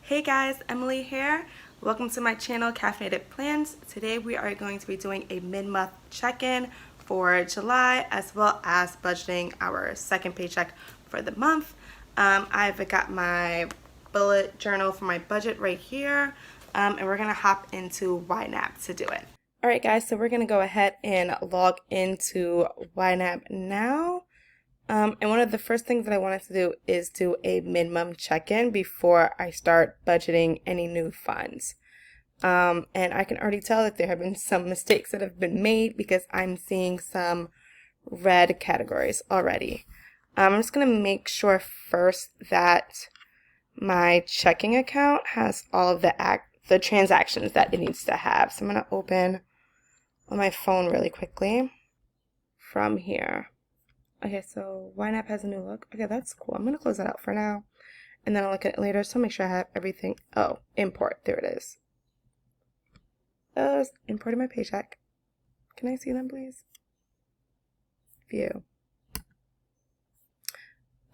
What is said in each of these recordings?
Hey guys, Emily here. Welcome to my channel, Caffeinated Plans. Today we are going to be doing a mid-month check-in for July as well as budgeting our second paycheck for the month. I've got my bullet journal for my budget right here, and we're going to hop into YNAB to do it. Alright guys, so we're going to go ahead and log into YNAB now. And one of the first things that I wanted to do is do a minimum check-in before I start budgeting any new funds. And I can already tell that there have been some mistakes that have been made because I'm seeing some red categories already. I'm just going to make sure first that my checking account has all of the transactions that it needs to have. So I'm going to open on my phone really quickly from here. Okay, so YNAB has a new look. Okay, that's cool. I'm going to close that out for now. And then I'll look at it later. So make sure I have everything. Oh, import. There it is. Oh, imported my paycheck. Can I see them, please? View.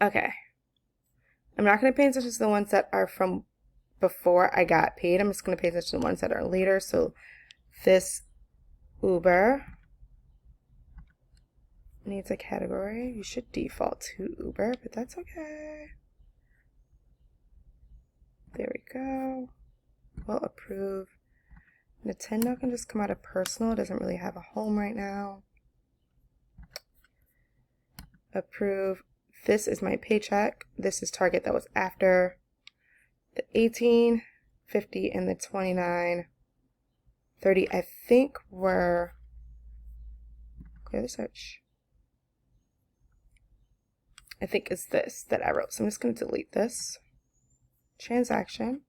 Okay. I'm not going to pay attention to the ones that are from before I got paid. I'm just going to pay attention to the ones that are later. So this Uber needs a category. You should default to Uber, but that's okay. There we go. We'll approve. Nintendo can just come out of personal. It doesn't really have a home right now. Approve. This is my paycheck. This is Target that was after the 18, 50, and the 29, 30. I think were clear the search. I think it's this that I wrote. So I'm just going to delete this. Transaction.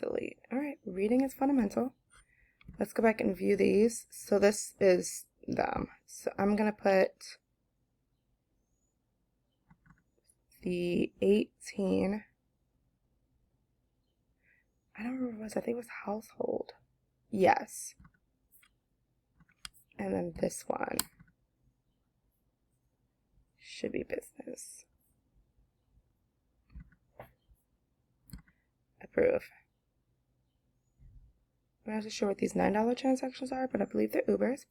Delete. All right. Reading is fundamental. Let's go back and view these. So this is them. So I'm going to put the 18. I don't remember what it was. I think it was household. Yes. And then this one should be business. Approve. I'm not too sure what these $9 transactions are, but I believe they're Ubers.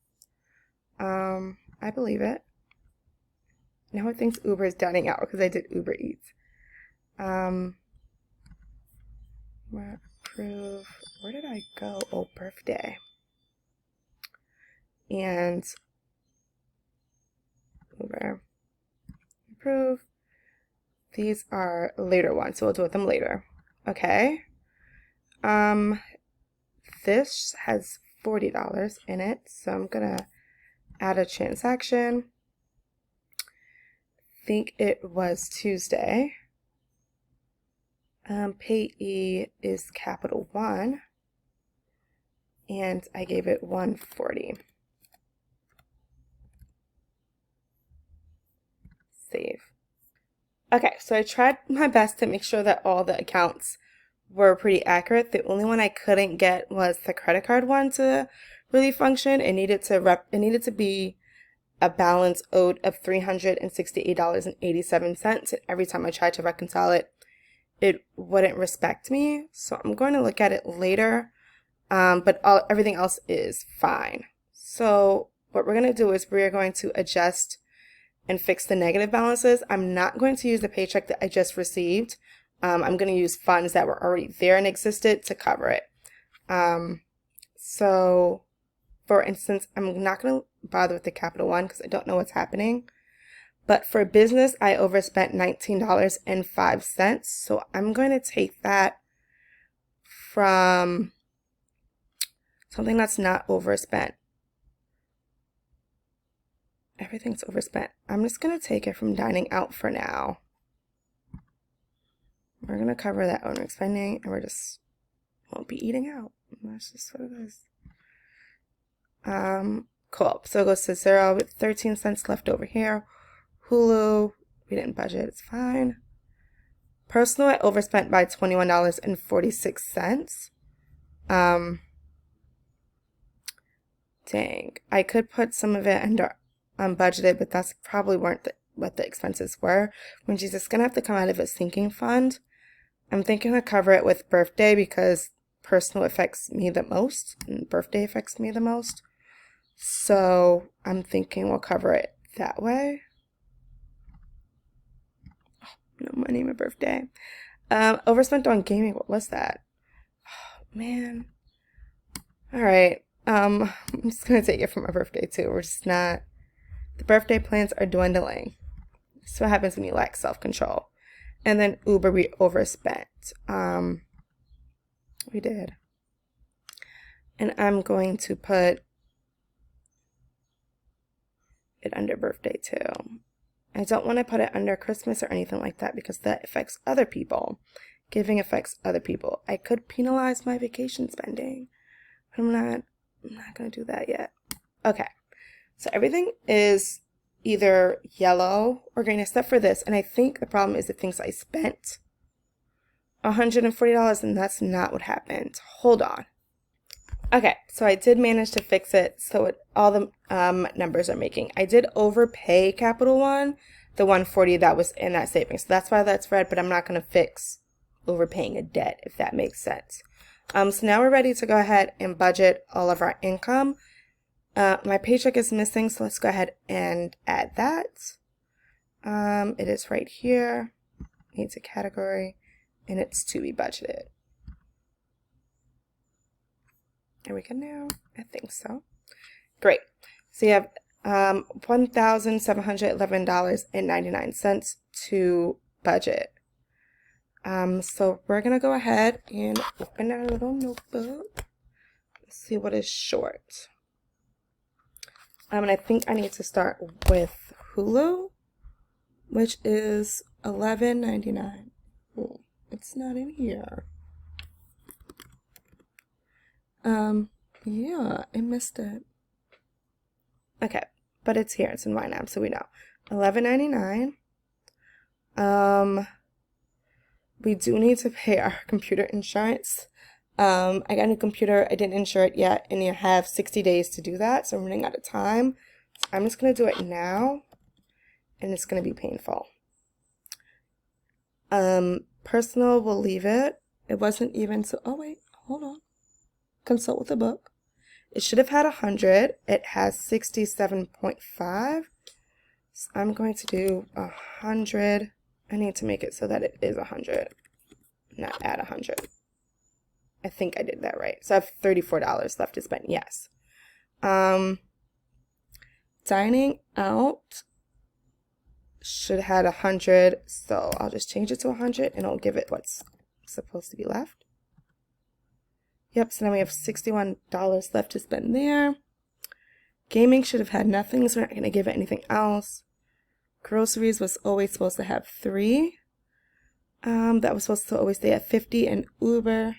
I believe it. Now it thinks Uber is dining out because I did Uber Eats. Approve. Where did I go? Oh, birthday. And Uber. Approve. These are later ones, so we'll deal with them later. Okay. This has $40 in it, so I'm gonna add a transaction. Think it was Tuesday. Payee is capital 1, and I gave it 140. Save. Okay, so I tried my best to make sure that all the accounts were pretty accurate. The only one I couldn't get was the credit card one to really function. It needed to be a balance owed of $368.87, and every time I tried to reconcile it, it wouldn't respect me. So I'm going to look at it later, but everything else is fine. So what we're going to do is we're going to adjust and fix the negative balances. I'm not going to use the paycheck that I just received. I'm going to use funds that were already there and existed to cover it. So for instance, I'm not going to bother with the capital one because I don't know what's happening. But for business, I overspent $19.05. So I'm going to take that from something that's not overspent. Everything's overspent. I'm just going to take it from dining out for now. We're going to cover that owner spending, and we're just won't be eating out. That's just what it is. Cool. So it goes to 0 with 13 cents left over here. Hulu, we didn't budget. It's fine. Personal, I overspent by $21.46. Dang. I could put some of it under unbudgeted, but that's probably weren't what the expenses were. When she's just going to have to come out of a sinking fund. I'm thinking to cover it with birthday because personal affects me the most and birthday affects me the most. So I'm thinking we'll cover it that way. Oh, no money, my birthday. Overspent on gaming. What was that? Oh, man. All right. I'm just gonna take it for my birthday too. We're just not. The birthday plans are dwindling. That's what happens when you lack self-control. And then Uber, we overspent. We did. And I'm going to put it under birthday too. I don't want to put it under Christmas or anything like that because that affects other people. Giving affects other people. I could penalize my vacation spending, but I'm not going to do that yet. Okay. So everything is either yellow or green except for this. And I think the problem is the things I spent $140 and that's not what happened. Hold on. Okay, so I did manage to fix it so all the numbers are making. I did overpay Capital One, the $140 that was in that savings. So that's why that's red, but I'm not going to fix overpaying a debt, if that makes sense. So now we're ready to go ahead and budget all of our income. My paycheck is missing, so let's go ahead and add that. It is right here. Needs a category, and it's to be budgeted. Are we good now? I think so. Great. So you have $1,711.99 to budget. So we're going to go ahead and open our little notebook. Let's see what is short. And I think I need to start with Hulu, which is $11.99. Oh, it's not in here. Yeah, I missed it. Okay, but it's here. It's in YNAB, so we know. $11.99. We do need to pay our computer insurance. I got a new computer. I didn't insure it yet, and you have 60 days to do that, so I'm running out of time. So I'm just going to do it now, and it's going to be painful. Personal, we'll leave it. It wasn't even so. Oh, wait, hold on. Consult with the book. It should have had 100. It has 67.5. So I'm going to do 100. I need to make it so that it is 100, not add 100. I think I did that right. So I have $34 left to spend. Yes. Dining out should have had 100. So I'll just change it to 100 and I'll give it what's supposed to be left. Yep, so now we have $61 left to spend there. Gaming should have had nothing, so we're not going to give it anything else. Groceries was always supposed to have 3. That was supposed to always stay at 50, and Uber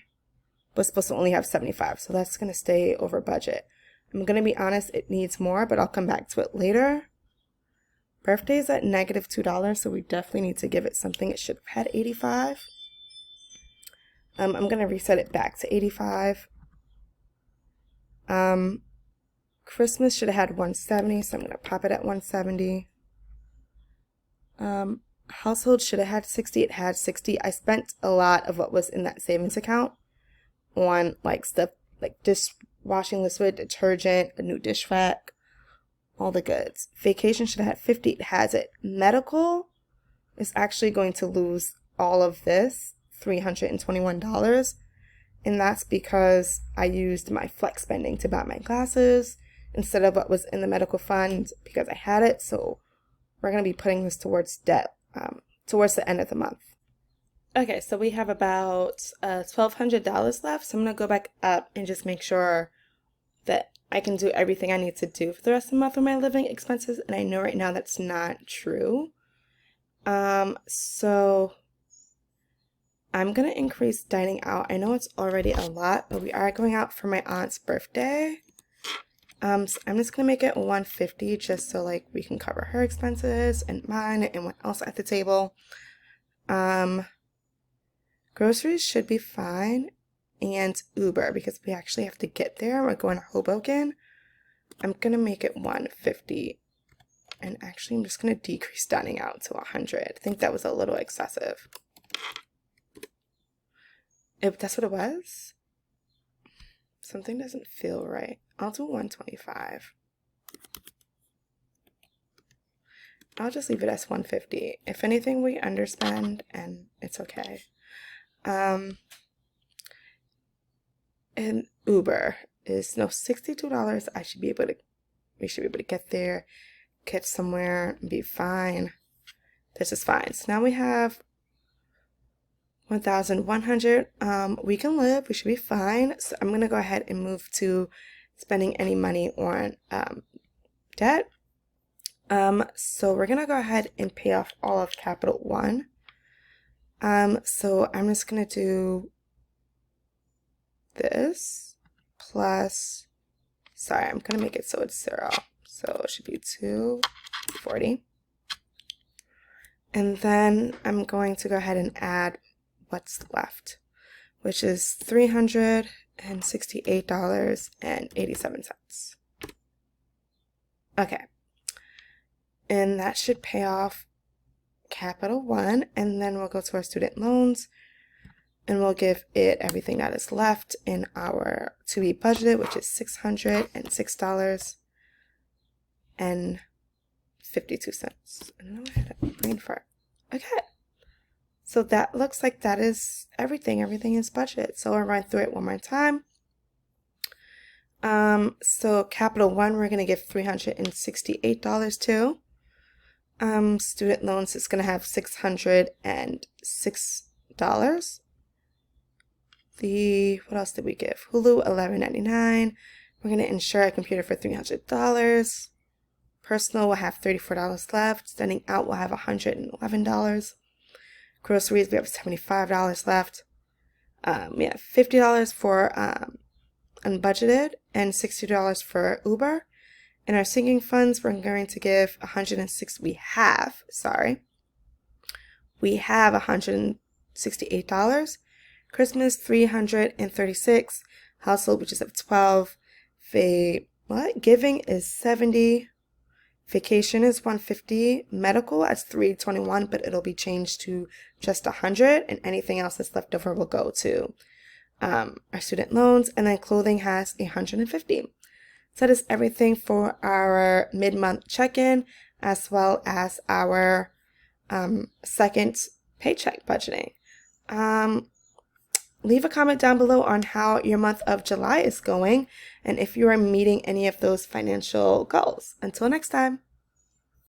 was supposed to only have 75, so that's going to stay over budget. I'm going to be honest, it needs more, but I'll come back to it later. Birthday's at -$2, so we definitely need to give it something. It should have had 85. I'm going to reset it back to 85. Christmas should have had 170, so I'm going to pop it at 170. Household should have had 60. It had 60. I spent a lot of what was in that savings account on like stuff like dishwashing liquid, detergent, a new dish rack, all the goods. Vacation should have had 50. It has it. Medical is actually going to lose all of this, $321, and that's because I used my flex spending to buy my glasses instead of what was in the medical fund because I had it. So we're going to be putting this towards debt towards the end of the month. Okay, so we have about $1,200 left, so I'm going to go back up and just make sure that I can do everything I need to do for the rest of the month with my living expenses, and I know right now that's not true. So I'm going to increase dining out. I know it's already a lot, but we are going out for my aunt's birthday. So I'm just going to make it $150 just so like we can cover her expenses and mine and what else at the table. Groceries should be fine, and Uber because we actually have to get there. We're going to Hoboken. I'm going to make it $150, and actually I'm just going to decrease dining out to $100. I think that was a little excessive. If that's what it was, something doesn't feel right. I'll do 125. I'll just leave it as 150. If anything, we underspend and it's okay. And Uber is no $62. We should be able to get there, get somewhere, and be fine. This is fine. So now we have 1,100. We can live. We should be fine. So I'm gonna go ahead and move to spending any money on debt. So we're gonna go ahead and pay off all of Capital One. So I'm just gonna do this plus, sorry, I'm gonna make it so it's 0. So it should be 240. And then I'm going to go ahead and add what's left, which is $368.87. Okay. And that should pay off Capital One, and then we'll go to our student loans, and we'll give it everything that is left in our to be budgeted, which is $606.52. And I don't know, I had a brain fart. Okay, so that looks like that is everything. Everything is budgeted. So I'll run through it one more time. So Capital One, we're gonna give $368 to. Student loans is going to have $606. What else did we give? Hulu, $11.99. We're going to insure a computer for $300. Personal will have $34 left. Sending out will have $111. Groceries, we have $75 left. We have $50 for unbudgeted and $60 for Uber. In our sinking funds, we're going to give we have $168. Christmas, $336. Household, which is of 12. Giving is 70. Vacation is 150. Medical at 321, but it'll be changed to just 100, and anything else that's left over will go to our student loans. And then clothing has 150. So that is everything for our mid-month check-in, as well as our second paycheck budgeting. Leave a comment down below on how your month of July is going and if you are meeting any of those financial goals. Until next time.